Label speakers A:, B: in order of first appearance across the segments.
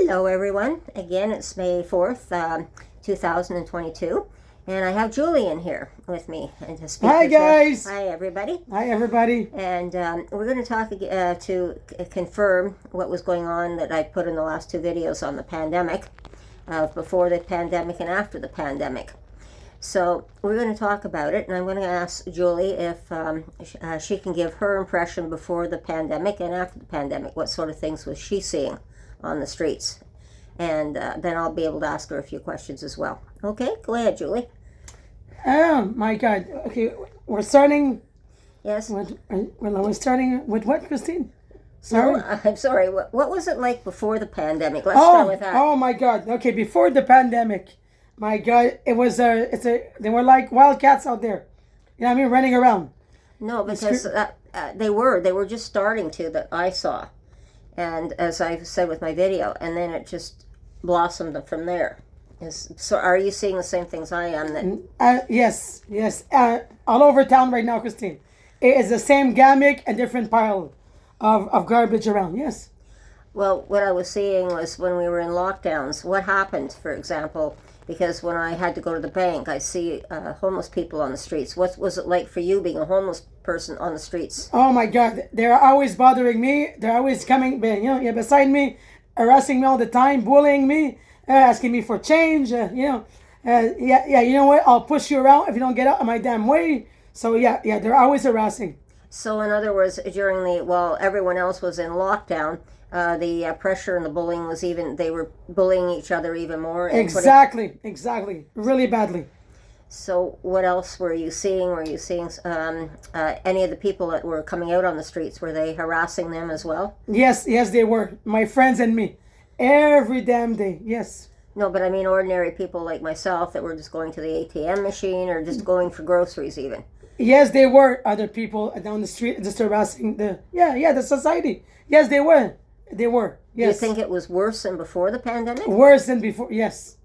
A: Hello, everyone. Again, it's May 4th, 2022, and I have Julian here with me and to speak.
B: Hi, guys.
A: Hi, everybody.
B: Hi, everybody.
A: And we're going to talk to confirm what was going on that I put in the last two videos on the pandemic, before the pandemic and after the pandemic. So we're going to talk about it, and I'm going to ask Julie if she can give her impression before the pandemic and after the pandemic. What sort of things was she seeing on the streets? And then I'll be able to ask her a few questions as well. Okay, go ahead, Julie.
B: Oh, my God. Okay, we're starting...
A: Yes?
B: We're starting with what, Christine? Sorry?
A: No, I'm sorry. What was it like before the pandemic? Let's start with that.
B: Oh, my God. Okay, before the pandemic, my God, it was they were like wildcats out there. You know what I mean? Running around.
A: No, because they were just starting to, that I saw. And as I said with my video, and then it just blossomed from there. So are you seeing the same things I am?
B: Yes. All over town right now, Christine. It is the same gamut and different pile of garbage around, yes.
A: Well, what I was seeing was when we were in lockdowns, what happened, for example, because when I had to go to the bank, I see homeless people on the streets. What was it like for you being a homeless person on the streets?
B: Oh my God, they're always bothering me. They're always coming, beside me, harassing me all the time, bullying me, asking me for change. You know what? I'll push you around if you don't get out of my damn way. So yeah, they're always harassing.
A: So in other words, while everyone else was in lockdown, the pressure and the bullying was they were bullying each other even more.
B: Exactly. Really badly.
A: So what else were you seeing? Were you seeing any of the people that were coming out on the streets? Were they harassing them as well?
B: Yes, they were. My friends and me. Every damn day, yes.
A: No, but I mean ordinary people like myself that were just going to the ATM machine or just going for groceries even.
B: Yes, they were other people down the street just harassing the society. Yes, they were. They were. Yes.
A: Do you think it was worse than before the pandemic?
B: Worse than before, yes.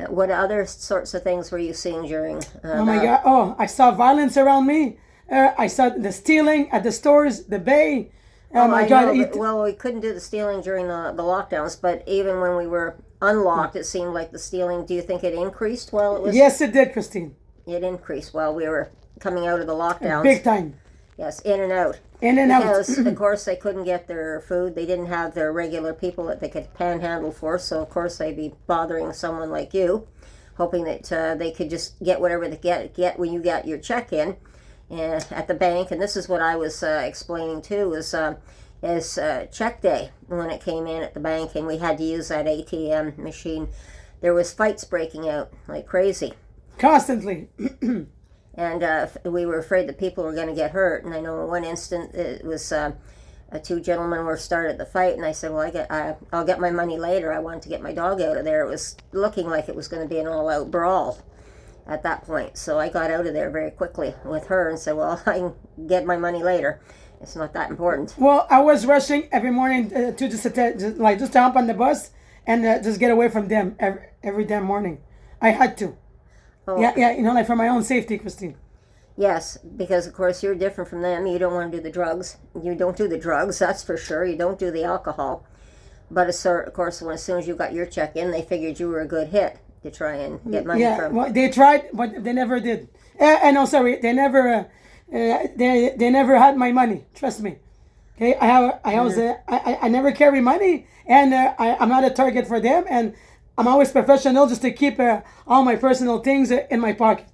A: What other sorts of things were you seeing during?
B: Oh my God! Oh, I saw violence around me. I saw the stealing at the stores, the bay. Oh my God!
A: Well, we couldn't do the stealing during the lockdowns, but even when we were unlocked, it seemed like the stealing. Do you think it increased while it was?
B: Yes, it did, Christine.
A: It increased while we were coming out of the lockdowns.
B: Big time.
A: Yes, in and out.
B: Because,
A: of course, they couldn't get their food. They didn't have their regular people that they could panhandle for. So, of course, they'd be bothering someone like you, hoping that they could just get whatever they get when you got your check in at the bank. And this is what I was explaining, too, is check day when it came in at the bank and we had to use that ATM machine. There was fights breaking out like crazy.
B: Constantly.
A: And we were afraid that people were going to get hurt. And I know in one instant it was two gentlemen were started the fight, and I said, "Well, I'll get my money later. I wanted to get my dog out of there." It was looking like it was going to be an all-out brawl at that point. So I got out of there very quickly with her and said, "Well, I can get my money later. It's not that important."
B: Well, I was rushing every morning to just hop on the bus and just get away from them every damn morning. I had to. Oh. Yeah, like for my own safety, Christine.
A: Yes, because of course you're different from them. You don't want to do the drugs. You don't do the drugs, that's for sure. You don't do the alcohol. But of course, as soon as you got your check in, they figured you were a good hit to try and get money from.
B: Yeah, well, they tried, but they never did. No, sorry, they never. They never had my money. Trust me. Okay, I never carry money, and I'm not a target for them, and I'm always professional just to keep all my personal things in my pocket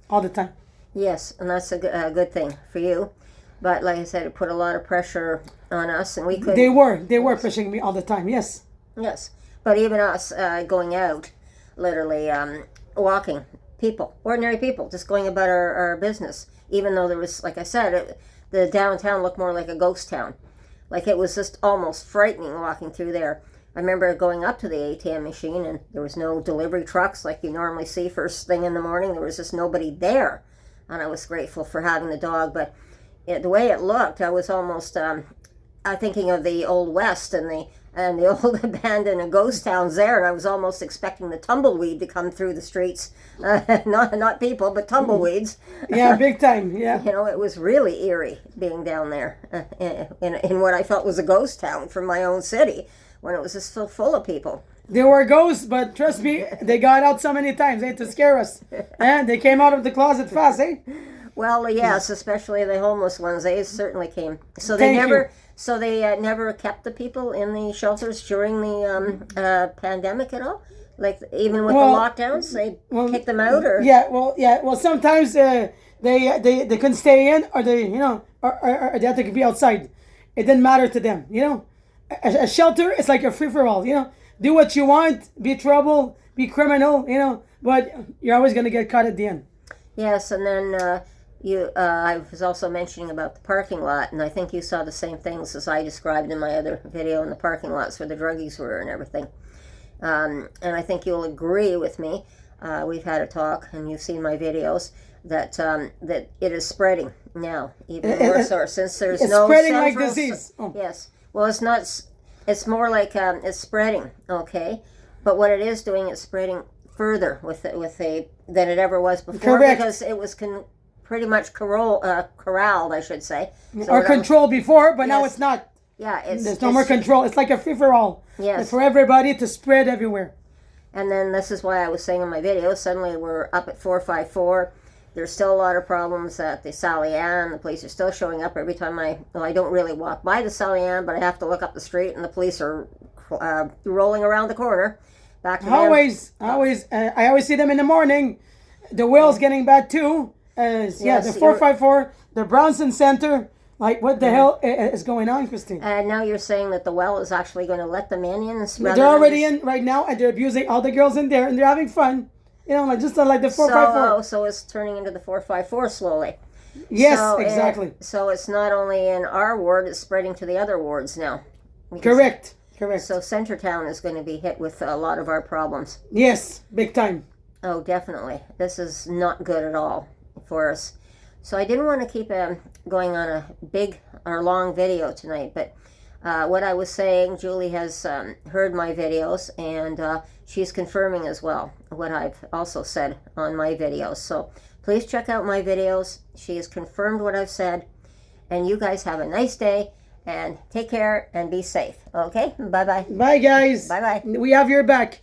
B: all the time.
A: Yes, and that's a good thing for you. But like I said, it put a lot of pressure on us, and we could.
B: They were pushing me all the time. Yes.
A: Yes, but even us going out, literally walking, ordinary people, just going about our business. Even though there was, like I said, the downtown looked more like a ghost town. Like it was just almost frightening walking through there. I remember going up to the ATM machine and there was no delivery trucks like you normally see first thing in the morning. There was just nobody there. And I was grateful for having the dog. But the way it looked, I was almost thinking of the Old West and the old abandoned ghost towns there. And I was almost expecting the tumbleweed to come through the streets. Not people, but tumbleweeds.
B: Yeah, big time, yeah.
A: It was really eerie being down there in what I felt was a ghost town from my own city. when it was just so full of people.
B: There were ghosts, but trust me, they got out so many times, to scare us. And they came out of the closet fast,
A: Well, yes, especially the homeless ones. They certainly came. So they
B: Thank
A: never.
B: you.
A: So they never kept the people in the shelters during the pandemic at all. Like even with
B: Well,
A: the lockdowns, they kicked them out, or
B: Well, sometimes they couldn't stay in, or or they had to be outside. It didn't matter to them, A shelter is like a free for all, Do what you want, be trouble, be criminal, but you're always gonna get caught at the end.
A: Yes, and then I was also mentioning about the parking lot, and I think you saw the same things as I described in my other video in the parking lots where the druggies were and everything. And I think you'll agree with me. We've had a talk, and you've seen my videos that that it is spreading now, even more so since there's
B: It's
A: no
B: spreading like
A: central-
B: disease. Oh.
A: Yes. Well, it's not. It's more like it's spreading. Okay, but what it is doing, it's spreading further than it ever was before.
B: Correct.
A: Because it was pretty much corralled, I should say. So
B: Or control before, but now
A: Yes.
B: it's not.
A: Yeah,
B: There's no more control. It's like a free for all.
A: Yes.
B: For everybody to spread everywhere.
A: And then this is why I was saying in my video, suddenly we're up at 454. There's still a lot of problems at the Sally Ann. The police are still showing up every time I don't really walk by the Sally Ann, but I have to look up the street, and the police are rolling around the corner. Back to them.
B: I always see them in the morning. The whale's getting bad too. The 454, the Bronson Center. Like, what the hell is going on, Christine?
A: And now you're saying that the well is actually going to let them in?
B: They're already in right now, and they're abusing all the girls in there, and they're having fun. Like the 454.
A: So it's turning into the 454 slowly.
B: Yes, exactly.
A: So it's not only in our ward, it's spreading to the other wards now.
B: Correct.
A: So Centertown is going to be hit with a lot of our problems.
B: Yes, big time.
A: Oh, definitely. This is not good at all for us. So I didn't want to keep going on a big or long video tonight, but what I was saying, Julie has heard my videos, and she's confirming as well what I've also said on my videos. So please check out my videos. She has confirmed what I've said, and you guys have a nice day, and take care and be safe. Okay? Bye-bye.
B: Bye, guys.
A: Bye-bye.
B: We have your back.